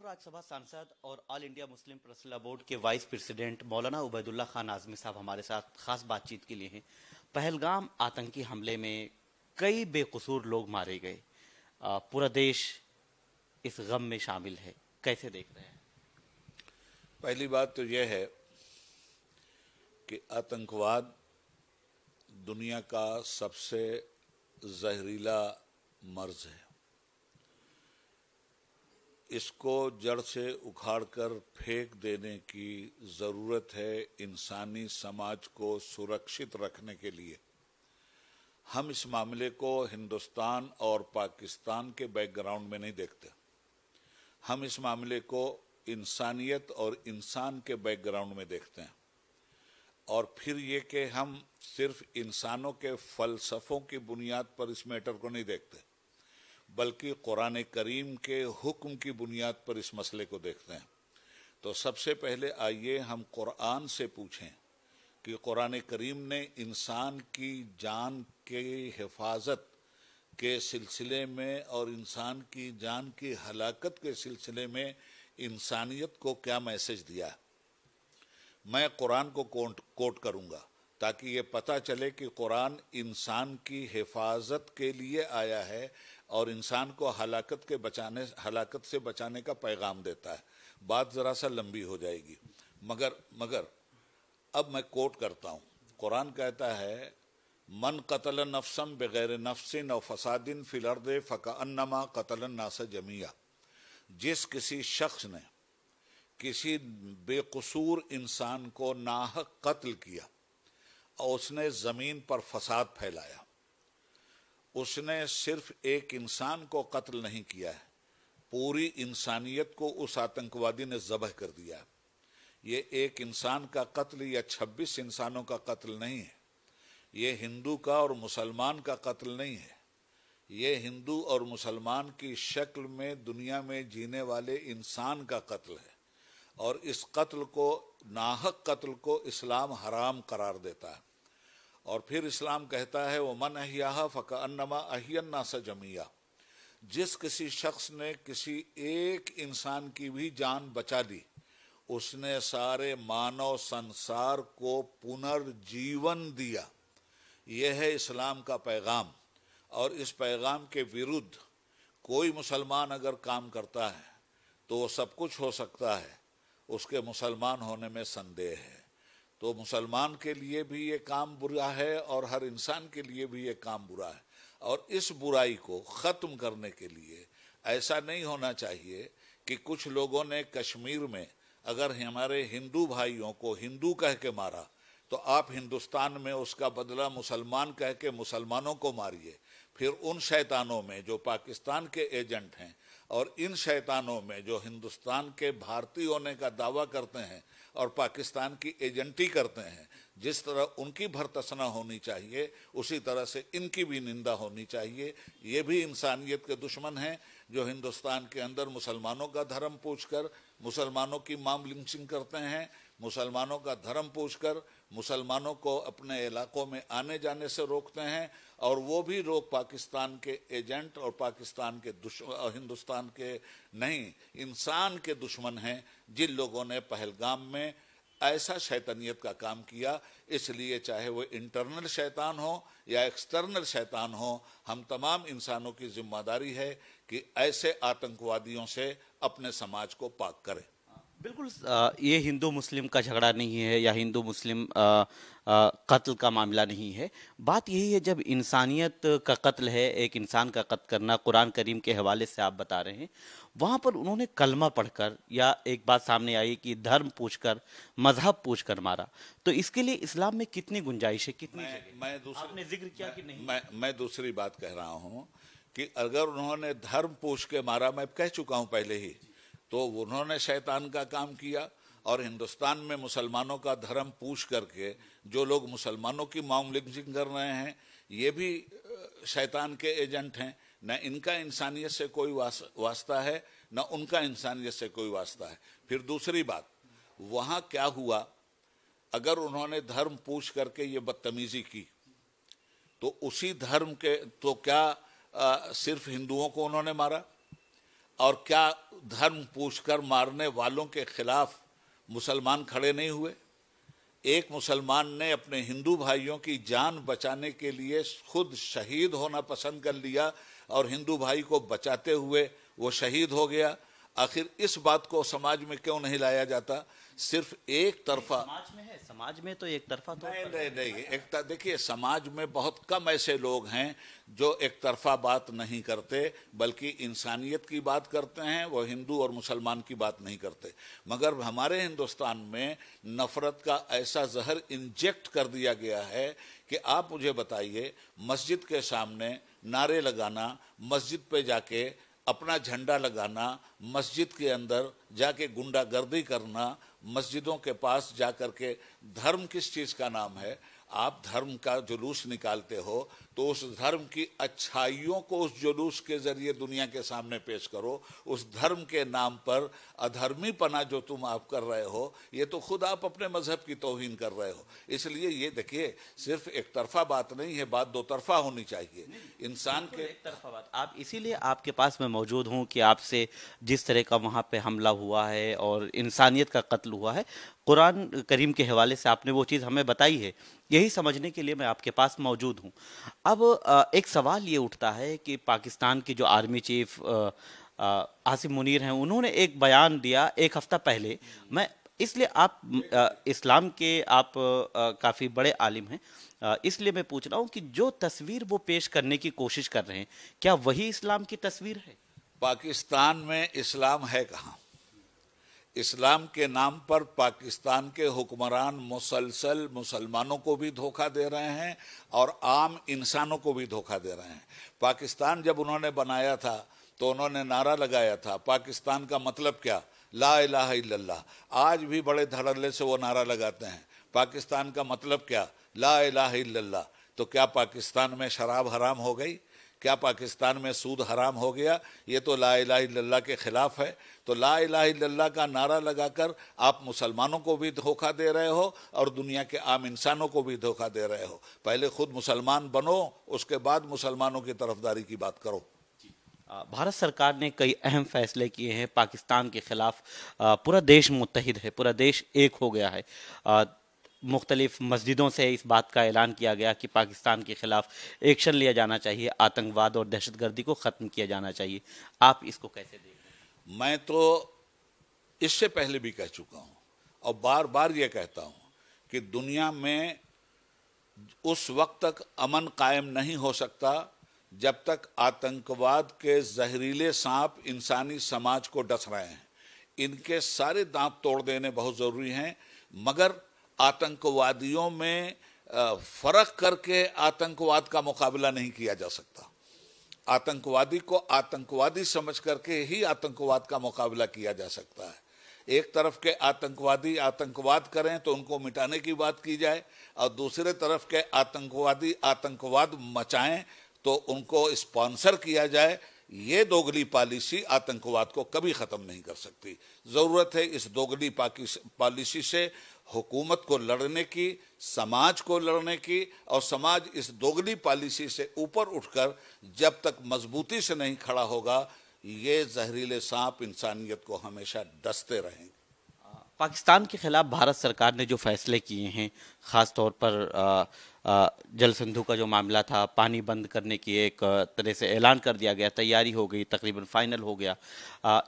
राज्यसभा सांसद और all India Muslim personal board के वाइस प्रेसिडेंट मौलाना उबैदुल्ला खान आजमी साहब हमारे साथ खास बातचीत के लिए हैं। पहलगाम आतंकी हमले में कई बेकसूर लोग मारे गए। पूरा देश इस गम में शामिल है, कैसे देख रहे हैं? पहली बात तो यह है कि आतंकवाद दुनिया का सबसे जहरीला मर्ज है। इसको जड़ से उखाड़कर फेंक देने की जरूरत है इंसानी समाज को सुरक्षित रखने के लिए। हम इस मामले को हिंदुस्तान और पाकिस्तान के बैकग्राउंड में नहीं देखते। हम इस मामले को इंसानियत और इंसान के बैकग्राउंड में देखते हैं। और फिर ये कि हम सिर्फ इंसानों के फलसफों की बुनियाद पर इस मैटर को नहीं देखते, बल्कि कुरान करीम के हुक्म की बुनियाद पर इस मसले को देखते हैं। तो सबसे पहले आइए हम कुरान से पूछें कि कुरान करीम ने इंसान की जान के हिफाजत के सिलसिले में और इंसान की जान की हलाकत के सिलसिले में इंसानियत को क्या मैसेज दिया है। मैं कुरान को कोट करूंगा ताकि ये पता चले कि कुरान इंसान की हिफाजत के लिए आया है और इंसान को हलाकत से बचाने का पैगाम देता है। बात जरा सा लंबी हो जाएगी, मगर अब मैं कोट करता हूँ। कुरान कहता है, मन कतल नफ्सम बगैर नफ्सिन और फसादिन फिल अर्द फकअन्नमा कतल नास जमिया। जिस किसी शख्स ने किसी बेकसूर इंसान को नाहक कत्ल किया और उसने जमीन पर फसाद फैलाया, उसने सिर्फ एक इंसान को कत्ल नहीं किया है, पूरी इंसानियत को उस आतंकवादी ने ज़बह कर दिया है। ये एक इंसान का कत्ल या 26 इंसानों का कत्ल नहीं है। ये हिंदू का और मुसलमान का कत्ल नहीं है। ये हिंदू और मुसलमान की शक्ल में दुनिया में जीने वाले इंसान का कत्ल है। और इस कत्ल को, नाहक कत्ल को इस्लाम हराम करार देता है। और फिर इस्लाम कहता है, वो मन अहियाहा फकअन्नमा अहियन्नास जमिया। जिस किसी शख्स ने किसी एक इंसान की भी जान बचा ली, उसने सारे मानव संसार को पुनर्जीवन दिया। यह है इस्लाम का पैगाम। और इस पैगाम के विरुद्ध कोई मुसलमान अगर काम करता है तो वो सब कुछ हो सकता है, उसके मुसलमान होने में संदेह है। तो मुसलमान के लिए भी ये काम बुरा है और हर इंसान के लिए भी ये काम बुरा है। और इस बुराई को ख़त्म करने के लिए ऐसा नहीं होना चाहिए कि कुछ लोगों ने कश्मीर में अगर हमारे हिंदू भाइयों को हिंदू कह के मारा तो आप हिंदुस्तान में उसका बदला मुसलमान कह के मुसलमानों को मारिए। फिर उन शैतानों में जो पाकिस्तान के एजेंट हैं और इन शैतानों में जो हिंदुस्तान के भारतीय होने का दावा करते हैं और पाकिस्तान की एजेंटी करते हैं, जिस तरह उनकी भर्त्सना होनी चाहिए उसी तरह से इनकी भी निंदा होनी चाहिए। ये भी इंसानियत के दुश्मन हैं जो हिंदुस्तान के अंदर मुसलमानों का धर्म पूछकर मुसलमानों की मॉब लिंचिंग करते हैं, मुसलमानों का धर्म पूछकर मुसलमानों को अपने इलाकों में आने जाने से रोकते हैं। और वो भी लोग पाकिस्तान के एजेंट और पाकिस्तान के हिंदुस्तान के नहीं, इंसान के दुश्मन हैं जिन लोगों ने पहलगाम में ऐसा शैतानियत का काम किया। इसलिए चाहे वो इंटरनल शैतान हो या एक्सटर्नल शैतान हो, हम तमाम इंसानों की जिम्मेदारी है कि ऐसे आतंकवादियों से अपने समाज को पाक करें। बिल्कुल, ये हिंदू मुस्लिम का झगड़ा नहीं है या हिंदू मुस्लिम कत्ल का मामला नहीं है। बात यही है, जब इंसानियत का कत्ल है, एक इंसान का कत्ल करना, कुरान करीम के हवाले से आप बता रहे हैं, वहाँ पर उन्होंने कलमा पढ़कर या एक बात सामने आई कि धर्म पूछकर, मजहब पूछकर मारा। तो इसके लिए इस्लाम में कितनी गुंजाइश है, कितनी आपने जिक्र किया कि नहीं? मैं दूसरी बात कह रहा हूँ कि अगर उन्होंने धर्म पूछ के मारा, मैं कह चुका हूँ पहले ही, तो उन्होंने शैतान का काम किया। और हिंदुस्तान में मुसलमानों का धर्म पूछ करके जो लोग मुसलमानों की मॉब लिंचिंग कर रहे हैं, ये भी शैतान के एजेंट हैं। न इनका इंसानियत से कोई वास्ता है, न उनका इंसानियत से कोई वास्ता है। फिर दूसरी बात, वहाँ क्या हुआ, अगर उन्होंने धर्म पूछ करके ये बदतमीजी की तो उसी धर्म के तो क्या सिर्फ हिंदुओं को उन्होंने मारा? और क्या धर्म पूछकर मारने वालों के खिलाफ मुसलमान खड़े नहीं हुए? एक मुसलमान ने अपने हिंदू भाइयों की जान बचाने के लिए खुद शहीद होना पसंद कर लिया और हिंदू भाई को बचाते हुए वो शहीद हो गया। आखिर इस बात को समाज में क्यों नहीं लाया जाता? सिर्फ एक तरफा समाज में है, समाज में तो एक तरफा तो नहीं, देखिए समाज में बहुत कम ऐसे लोग हैं जो एक तरफा बात नहीं करते, बल्कि इंसानियत की बात करते हैं। वो हिंदू और मुसलमान की बात नहीं करते। मगर हमारे हिंदुस्तान में नफरत का ऐसा जहर इंजेक्ट कर दिया गया है कि आप मुझे बताइए, मस्जिद के सामने नारे लगाना, मस्जिद पे जाके अपना झंडा लगाना, मस्जिद के अंदर जाके गुंडागर्दी करना, मस्जिदों के पास जाकर के, धर्म किस चीज का नाम है? आप धर्म का जुलूस निकालते हो तो उस धर्म की अच्छाइयों को उस जुलूस के जरिए दुनिया के सामने पेश करो। उस धर्म के नाम पर अधर्मीपना जो तुम आप कर रहे हो, ये तो खुद आप अपने मजहब की तौहीन कर रहे हो। इसलिए ये देखिए, सिर्फ एक तरफा बात नहीं है, बात दो तरफा होनी चाहिए। इंसान के एक तरफा बात, आप इसीलिए आपके पास मैं मौजूद हूं कि आपसे जिस तरह का वहां पे हमला हुआ है और इंसानियत का कत्ल हुआ है, कुरान करीम के हवाले से आपने वो चीज़ हमें बताई है, यही समझने के लिए मैं आपके पास मौजूद हूं। अब एक सवाल ये उठता है कि पाकिस्तान के जो आर्मी चीफ आसिम मुनीर हैं, उन्होंने एक बयान दिया एक हफ्ता पहले। मैं इसलिए आप इस्लाम के आप काफ़ी बड़े आलिम हैं, इसलिए मैं पूछ रहा हूं कि जो तस्वीर वो पेश करने की कोशिश कर रहे हैं, क्या वही इस्लाम की तस्वीर है? पाकिस्तान में इस्लाम है कहाँ? इस्लाम के नाम पर पाकिस्तान के हुक्मरान मुसलसल मुसलमानों को भी धोखा दे रहे हैं और आम इंसानों को भी धोखा दे रहे हैं। पाकिस्तान जब उन्होंने बनाया था तो उन्होंने नारा लगाया था, पाकिस्तान का मतलब क्या? ला इलाहा इल्लल्लाह। आज भी बड़े धड़ल्ले से वो नारा लगाते हैं, पाकिस्तान का मतलब क्या? ला इलाहा इल्लल्लाह। तो क्या पाकिस्तान में शराब हराम हो गई? क्या पाकिस्तान में सूद हराम हो गया? ये तो ला इलाहा इल्लल्लाह के खिलाफ है। तो ला इलाहा इल्लल्लाह का नारा लगाकर आप मुसलमानों को भी धोखा दे रहे हो और दुनिया के आम इंसानों को भी धोखा दे रहे हो। पहले खुद मुसलमान बनो, उसके बाद मुसलमानों की तरफदारी की बात करो। भारत सरकार ने कई अहम फैसले किए हैं पाकिस्तान के खिलाफ। पूरा देश मुत्तहिद है, पूरा देश एक हो गया है। मुख्तलिफ मस्जिदों से इस बात का ऐलान किया गया कि पाकिस्तान के खिलाफ एक्शन लिया जाना चाहिए, आतंकवाद और दहशतगर्दी को ख़त्म किया जाना चाहिए। आप इसको कैसे देख रहे हैं? मैं तो इससे पहले भी कह चुका हूँ और बार बार ये कहता हूँ कि दुनिया में उस वक्त तक अमन कायम नहीं हो सकता जब तक आतंकवाद के जहरीले सांप इंसानी समाज को डस रहे हैं। इनके सारे दांत तोड़ देने बहुत ज़रूरी हैं, मगर आतंकवादियों में फर्क करके आतंकवाद का मुकाबला नहीं किया जा सकता। आतंकवादी को आतंकवादी समझ करके ही आतंकवाद का मुकाबला किया जा सकता है। एक तरफ के आतंकवादी आतंकवाद करें तो उनको मिटाने की बात की जाए, और दूसरे तरफ के आतंकवादी आतंकवाद मचाएं तो उनको स्पॉन्सर किया जाए। ये दोगली पॉलिसी आतंकवाद को कभी ख़त्म नहीं कर सकती। ज़रूरत है इस दोगली पॉलिसी से हुकूमत को लड़ने की, समाज को लड़ने की, और समाज इस दोगली पॉलिसी से ऊपर उठकर जब तक मजबूती से नहीं खड़ा होगा, ये जहरीले सांप इंसानियत को हमेशा डसते रहेंगे। पाकिस्तान के खिलाफ भारत सरकार ने जो फैसले किए हैं, ख़ास तौर पर जल सिंधु का जो मामला था, पानी बंद करने की एक तरह से ऐलान कर दिया गया, तैयारी हो गई, तकरीबन फाइनल हो गया।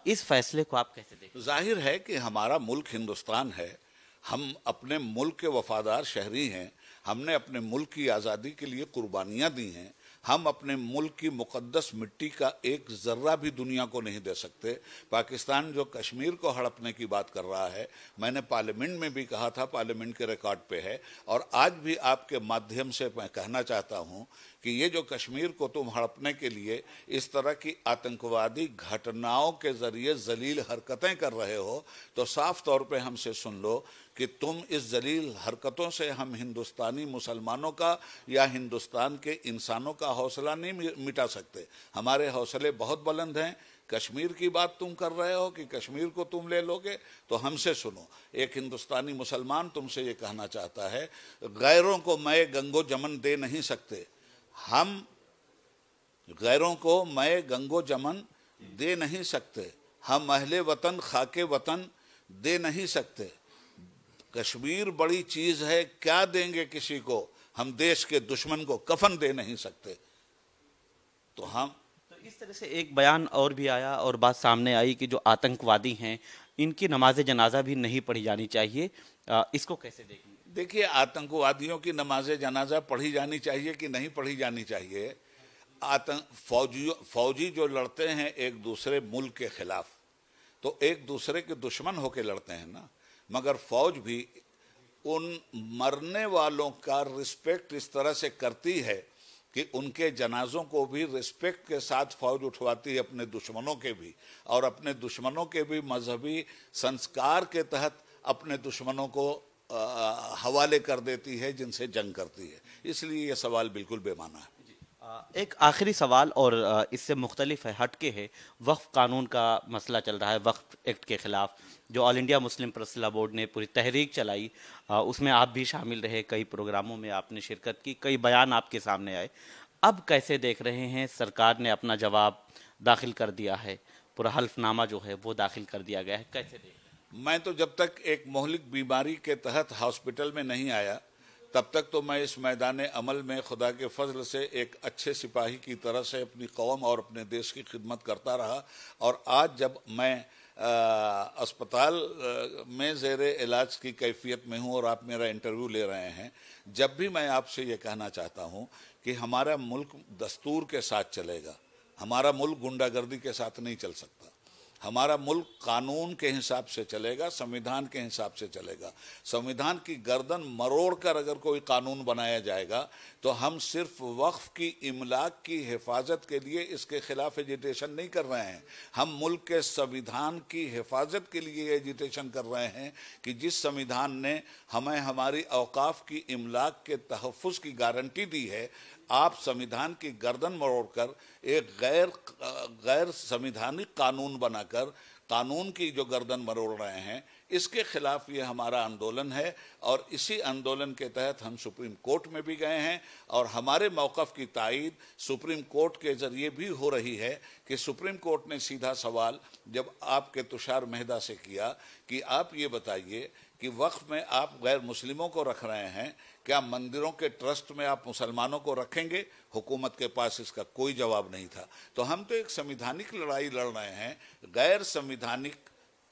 इस फैसले को आप कैसे देखते हैं? जाहिर है कि हमारा मुल्क हिंदुस्तान है, हम अपने मुल्क के वफादार शहरी हैं, हमने अपने मुल्क की आज़ादी के लिए कुर्बानियाँ दी हैं। हम अपने मुल्क की मुक़द्दस मिट्टी का एक ज़र्रा भी दुनिया को नहीं दे सकते। पाकिस्तान जो कश्मीर को हड़पने की बात कर रहा है, मैंने पार्लियामेंट में भी कहा था, पार्लियामेंट के रिकॉर्ड पे है, और आज भी आपके माध्यम से मैं कहना चाहता हूँ कि ये जो कश्मीर को तुम हड़पने के लिए इस तरह की आतंकवादी घटनाओं के ज़रिए जलील हरकतें कर रहे हो, तो साफ तौर पे हमसे सुन लो कि तुम इस जलील हरकतों से हम हिंदुस्तानी मुसलमानों का या हिंदुस्तान के इंसानों का हौसला नहीं मिटा सकते। हमारे हौसले बहुत बुलंद हैं। कश्मीर की बात तुम कर रहे हो कि कश्मीर को तुम ले लोगे, तो हमसे सुनो। एक हिंदुस्तानी मुसलमान तुमसे ये कहना चाहता है, गैरों को मैं गंगो जमन दे नहीं सकते, हम गैरों को मैं गंगो जमन दे नहीं सकते। हम अहले वतन खाके वतन दे नहीं सकते। कश्मीर बड़ी चीज है, क्या देंगे किसी को? हम देश के दुश्मन को कफन दे नहीं सकते। तो हम तो इस तरह से एक बयान और भी आया और बात सामने आई कि जो आतंकवादी हैं इनकी नमाज जनाजा भी नहीं पढ़ी जानी चाहिए। इसको कैसे देखेंगे? देखिए, आतंकवादियों की नमाज जनाजा पढ़ी जानी चाहिए कि नहीं पढ़ी जानी चाहिए? फौजी जो लड़ते हैं एक दूसरे मुल्क के खिलाफ, तो एक दूसरे के दुश्मन होकर लड़ते हैं ना। मगर फौज भी उन मरने वालों का रिस्पेक्ट इस तरह से करती है कि उनके जनाजों को भी रिस्पेक्ट के साथ फौज उठवाती है, अपने दुश्मनों के भी, और अपने दुश्मनों के भी मजहबी संस्कार के तहत अपने दुश्मनों को हवाले कर देती है जिनसे जंग करती है। इसलिए यह सवाल बिल्कुल बेमाना है। एक आखिरी सवाल और इससे मुख्तलिफ है, हटके है। वक्फ कानून का मसला चल रहा है, वक्फ एक्ट के खिलाफ जो all India Muslim personal board ने पूरी तहरीक चलाई, उसमें आप भी शामिल रहे, कई प्रोग्रामों में आपने शिरकत की, कई बयान आपके सामने आए। अब कैसे देख रहे हैं? सरकार ने अपना जवाब दाखिल कर दिया है, पूरा हल्फनामा जो है वो दाखिल कर दिया गया है, कैसे देख रहे हैं? मैं तो जब तक एक मोहलिक बीमारी के तहत हॉस्पिटल में नहीं आया तब तक तो मैं इस मैदान अमल में खुदा के फजल से एक अच्छे सिपाही की तरह से अपनी कौम और अपने देश की खिदमत करता रहा। और आज जब मैं अस्पताल में ज़ेरे इलाज की कैफियत में हूँ और आप मेरा इंटरव्यू ले रहे हैं, जब भी मैं आपसे ये कहना चाहता हूँ कि हमारा मुल्क दस्तूर के साथ चलेगा, हमारा मुल्क गुंडागर्दी के साथ नहीं चल सकता। हमारा मुल्क कानून के हिसाब से चलेगा, संविधान के हिसाब से चलेगा। संविधान की गर्दन मरोड़कर अगर कोई कानून बनाया जाएगा तो हम सिर्फ वक्फ की इमलाक की हिफाजत के लिए इसके खिलाफ एजिटेशन नहीं कर रहे हैं, हम मुल्क के संविधान की हिफाजत के लिए एजिटेशन कर रहे हैं कि जिस संविधान ने हमें हमारी औकाफ की इमलाक के तहफ़्फ़ुज़ की गारंटी दी है, आप संविधान की गर्दन मरोड़कर एक गैर संविधानिक कानून बनाकर कानून की जो गर्दन मरोड़ रहे हैं, इसके खिलाफ ये हमारा आंदोलन है। और इसी आंदोलन के तहत हम सुप्रीम कोर्ट में भी गए हैं और हमारे मौक़िफ़ की तायीद सुप्रीम कोर्ट के ज़रिए भी हो रही है कि सुप्रीम कोर्ट ने सीधा सवाल जब आपके तुषार मेहता से किया कि आप ये बताइए कि वक्फ में आप गैर मुस्लिमों को रख रहे हैं, क्या मंदिरों के ट्रस्ट में आप मुसलमानों को रखेंगे? हुकूमत के पास इसका कोई जवाब नहीं था। तो हम तो एक संवैधानिक लड़ाई लड़ रहे हैं। गैर संवैधानिक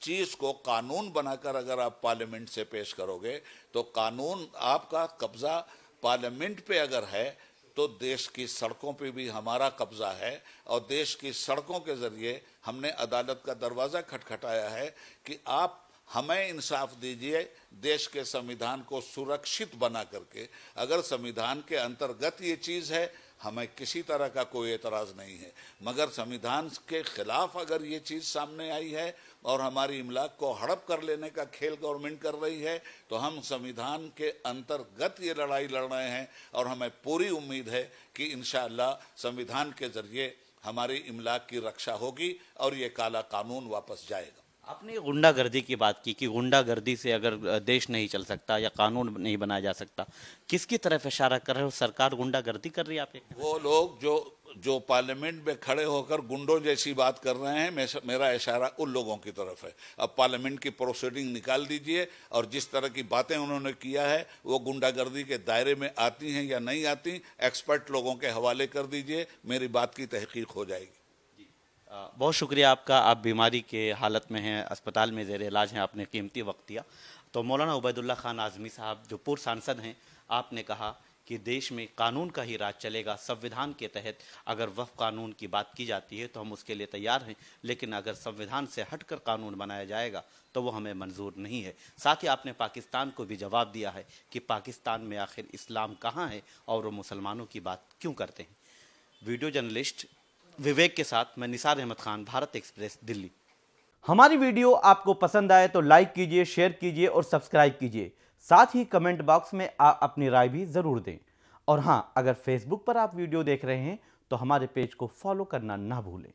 चीज को कानून बनाकर अगर आप पार्लियामेंट से पेश करोगे तो कानून, आपका कब्जा पार्लियामेंट पे अगर है तो देश की सड़कों पे भी हमारा कब्जा है। और देश की सड़कों के जरिए हमने अदालत का दरवाज़ा खटखटाया है कि आप हमें इंसाफ दीजिए, देश के संविधान को सुरक्षित बना करके। अगर संविधान के अंतर्गत ये चीज़ है, हमें किसी तरह का कोई एतराज़ नहीं है, मगर संविधान के खिलाफ अगर ये चीज़ सामने आई है और हमारी इमलाक को हड़प कर लेने का खेल गवर्नमेंट कर रही है, तो हम संविधान के अंतर्गत ये लड़ाई लड़ रहे हैं। और हमें पूरी उम्मीद है कि इंशाअल्लाह संविधान के ज़रिए हमारी इमलाक की रक्षा होगी और ये काला कानून वापस जाएगा। आपने गुंडागर्दी की बात की कि गुंडागर्दी से अगर देश नहीं चल सकता या कानून नहीं बनाया जा सकता, किसकी तरफ इशारा कर रहे हो? सरकार गुंडागर्दी कर रही है आपके? वो लोग जो पार्लियामेंट में खड़े होकर गुंडों जैसी बात कर रहे हैं, मेरा इशारा उन लोगों की तरफ है। अब पार्लियामेंट की प्रोसीडिंग निकाल दीजिए और जिस तरह की बातें उन्होंने किया है वो गुंडागर्दी के दायरे में आती हैं या नहीं आती, एक्सपर्ट लोगों के हवाले कर दीजिए, मेरी बात की तहकीक हो जाएगी। बहुत शुक्रिया आपका। आप बीमारी के हालत में हैं, अस्पताल में ज़ेर इलाज हैं, आपने कीमती वक्त दिया। तो मौलाना उबैदुल्ला खान आज़मी साहब जो पूर्व सांसद हैं, आपने कहा कि देश में कानून का ही राज चलेगा। संविधान के तहत अगर वक्फ कानून की बात की जाती है तो हम उसके लिए तैयार हैं, लेकिन अगर संविधान से हटकर कानून बनाया जाएगा तो वो हमें मंजूर नहीं है। साथ ही आपने पाकिस्तान को भी जवाब दिया है कि पाकिस्तान में आखिर इस्लाम कहाँ है और वो मुसलमानों की बात क्यों करते हैं। वीडियो जर्नलिस्ट विवेक के साथ मैं निसार अहमद खान, भारत एक्सप्रेस, दिल्ली। हमारी वीडियो आपको पसंद आए तो लाइक कीजिए, शेयर कीजिए और सब्सक्राइब कीजिए। साथ ही कमेंट बॉक्स में आप अपनी राय भी जरूर दें। और हां, अगर फेसबुक पर आप वीडियो देख रहे हैं तो हमारे पेज को फॉलो करना ना भूलें।